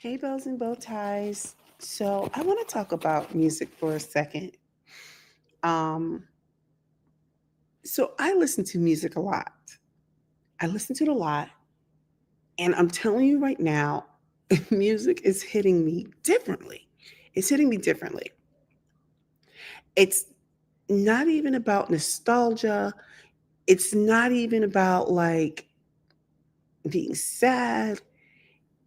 Hey, bells and bow ties. So, I want to talk about music for a second. Um, so, I listen to music a lot. I listen to it a lot. And I'm telling you right now, music is hitting me differently. It's hitting me differently. It's not even about nostalgia. It's not even about like being sad.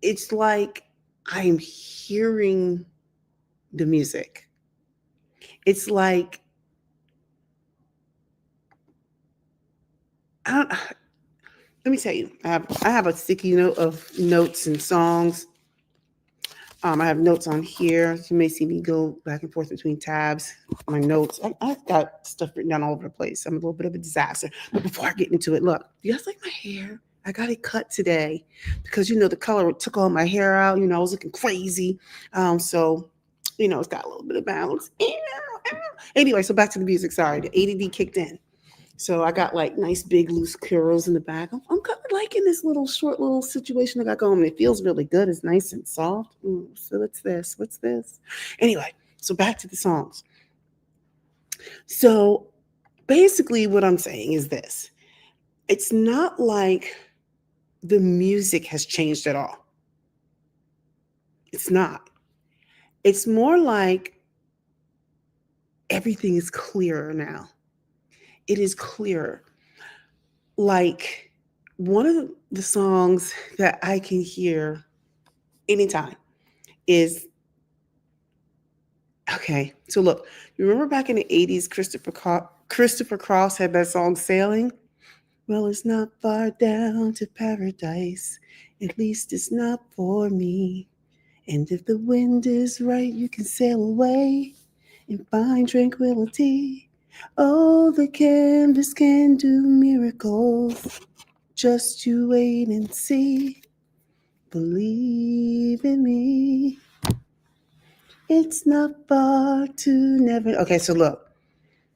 It's like I'm hearing the music. It's like, I don't, let me tell you, I have a sticky note of notes and songs. I have notes on here. You may see me go back and forth between tabs. My notes. I've got stuff written down all over the place. I'm a little bit of a disaster. But before I get into it, look, you guys like my hair? I got it cut today because the color took all my hair out. I was looking crazy. So it's got a little bit of bounce. Anyway, so back to the music. Sorry, the ADD kicked in. So I got like nice big loose curls in the back. I'm kind of liking this little short little situation I got going. It feels really good. It's nice and soft. So what's this? What's this? Anyway, so back to the songs. So basically, what I'm saying is this: it's not like the music has changed at all. It's not. It's more like everything is clearer now. It is clearer. Like one of the songs that I can hear anytime is okay. So look, you remember back in the 80s, Christopher Cross had that song Sailing? Well, it's not far down to paradise. At least it's not for me. And if the wind is right, you can sail away and find tranquility. Oh, the canvas can do miracles. Just you wait and see. Believe in me. It's not far to never. Okay, so look,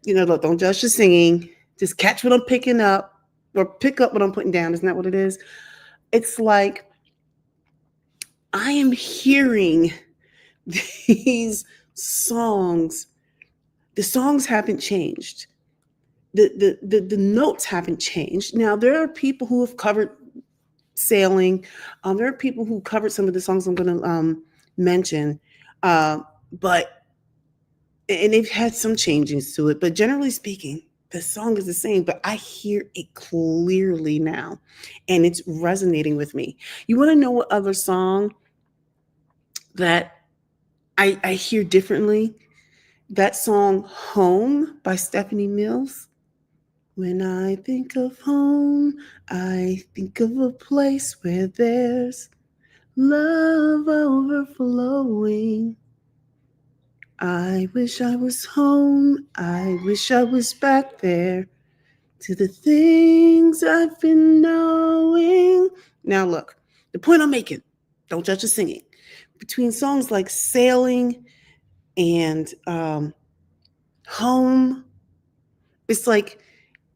don't judge the singing. Just catch what I'm picking up or pick up what I'm putting down. Isn't that what it is? It's like I am hearing these songs. The songs haven't changed. The notes haven't changed. Now there are people who have covered sailing. There are people who covered some of the songs I'm going to mention, uh, but and they've had some changes to it. But generally speaking, the song is the same. But I hear it clearly now, and it's resonating with me. You want to know what other song that I hear differently? That song "Home" by Stephanie Mills. When I think of home, I think of a place where there's love overflowing. I wish I was home. I wish I was back there to the things I've been knowing. Now, look, the point I'm making, don't judge the singing. Between songs like Sailing and Home, it's like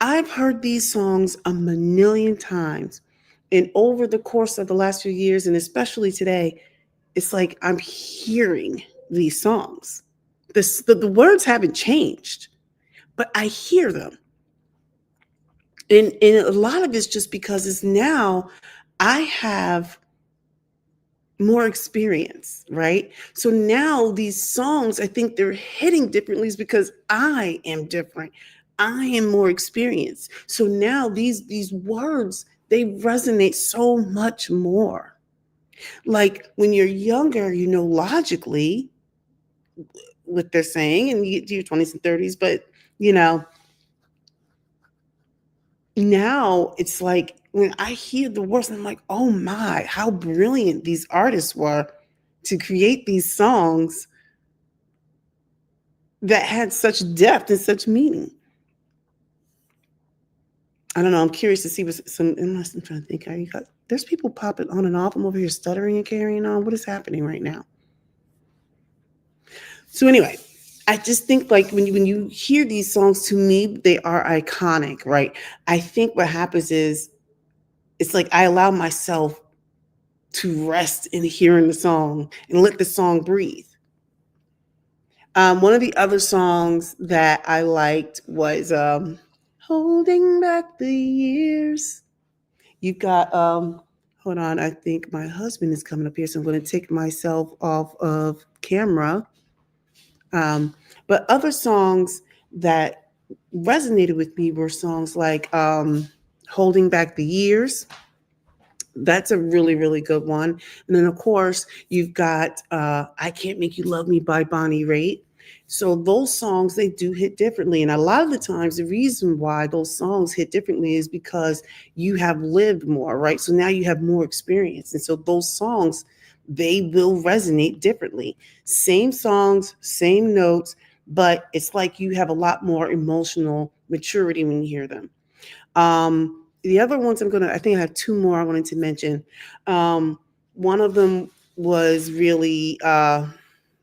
I've heard these songs a million times. And over the course of the last few years, and especially today, it's like I'm hearing these songs. The words haven't changed, but I hear them. And a lot of it's just because it's now I have more experience, right? So now these songs, I think they're hitting differently is because I am different. I am more experienced. So now these words, they resonate so much more. Like when you're younger, logically what they're saying, and you get to your 20s and 30s, but you know, now it's like when I hear the words, I'm like, oh my, how brilliant these artists were to create these songs that had such depth and such meaning. I don't know. I'm curious to see what some. Unless I'm trying to think, how you got. There's people popping on and off. I'm over here stuttering and carrying on. What is happening right now? So anyway, I just think like when you hear these songs, to me they are iconic, right? I think what happens is it's like I allow myself to rest in hearing the song and let the song breathe. One of the other songs that I liked was Holding Back the Years. You've got, hold on, I think my husband is coming up here, so I'm going to take myself off of camera. But other songs that resonated with me were songs like Holding Back the Years. That's a really, really good one. And then, of course, you've got I Can't Make You Love Me by Bonnie Raitt. So those songs, they do hit differently. And a lot of the times, the reason why those songs hit differently is because you have lived more, right? So now you have more experience. And so those songs, they will resonate differently. Same songs, same notes, but it's like you have a lot more emotional maturity when you hear them. The other ones I think I have two more I wanted to mention. One of them was really, let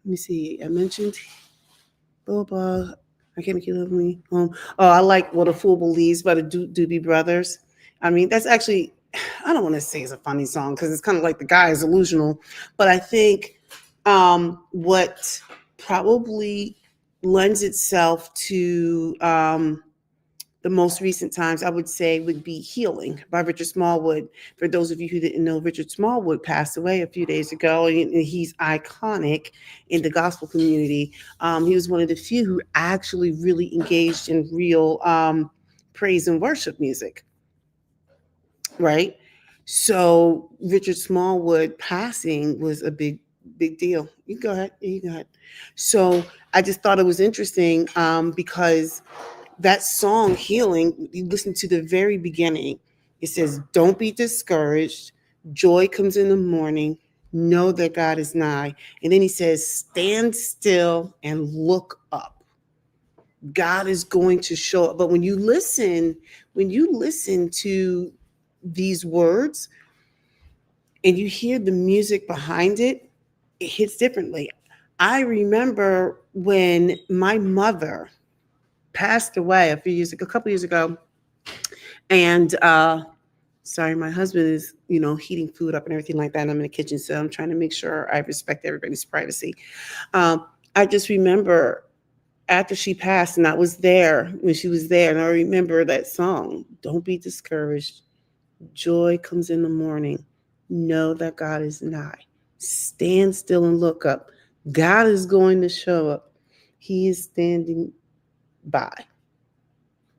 me see, I mentioned B.O.W. I Can't Make You Love Me. I like What a Fool Believes by the Doobie Brothers. I mean, that's actually, I don't want to say it's a funny song because it's kind of like the guy is delusional, but I think what probably lends itself to the most recent times, I would say, would be Healing by Richard Smallwood. For those of you who didn't know, Richard Smallwood passed away a few days ago, and he's iconic in the gospel community. He was one of the few who actually really engaged in real praise and worship music, right? So Richard Smallwood passing was a big deal. You can go ahead. You can go ahead. So I just thought it was interesting because that song Healing, you listen to the very beginning. It says, don't be discouraged. Joy comes in the morning. Know that God is nigh. And then he says, stand still and look up. God is going to show up. But when you listen to these words and you hear the music behind it, it hits differently. I remember when my mother passed away a couple years ago, and sorry, my husband is heating food up and everything like that, and I'm in the kitchen, so I'm trying to make sure I respect everybody's privacy. I just remember after she passed, and I was there when she was there, and I remember that song, don't be discouraged, joy comes in the morning, know that God is nigh, stand still and look up, God is going to show up, he is standing by.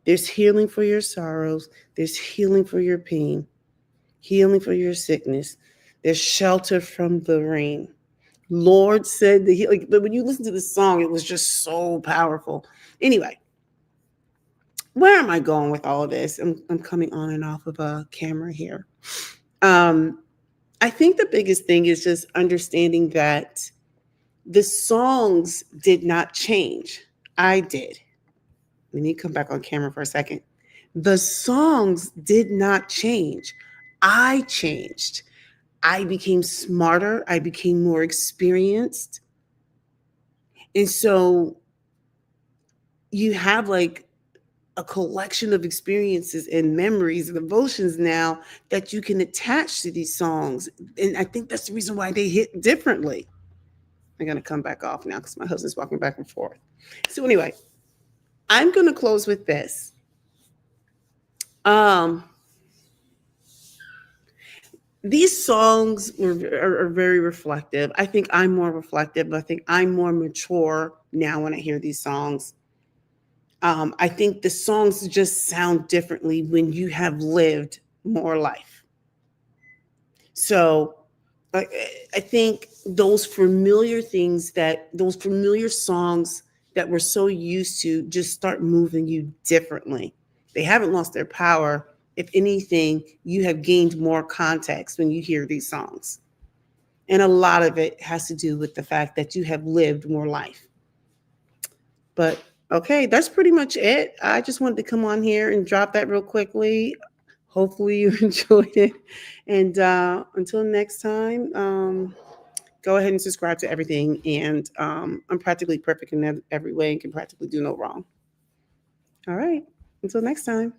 There's healing for your sorrows. There's healing for your pain, healing for your sickness. There's shelter from the rain. Lord said that but when you listen to the song, it was just so powerful. Anyway, where am I going with all of this? I'm coming on and off of a camera here. I think the biggest thing is just understanding that the songs did not change. I did. Let me come back on camera for a second. The songs did not change. I changed. I became smarter. I became more experienced. And so you have like a collection of experiences and memories and emotions now that you can attach to these songs. And I think that's the reason why they hit differently. I'm going to come back off now because my husband's walking back and forth. So anyway, I'm going to close with this. These songs are very reflective. I think I'm more reflective. I think I'm more mature now when I hear these songs. I think the songs just sound differently when you have lived more life. So I think those familiar songs that we're so used to just start moving you differently. They haven't lost their power. If anything, you have gained more context when you hear these songs. And a lot of it has to do with the fact that you have lived more life. But okay, that's pretty much it. I just wanted to come on here and drop that real quickly. Hopefully you enjoyed it. And until next time, go ahead and subscribe to everything. And I'm practically perfect in every way and can practically do no wrong. All right. Until next time.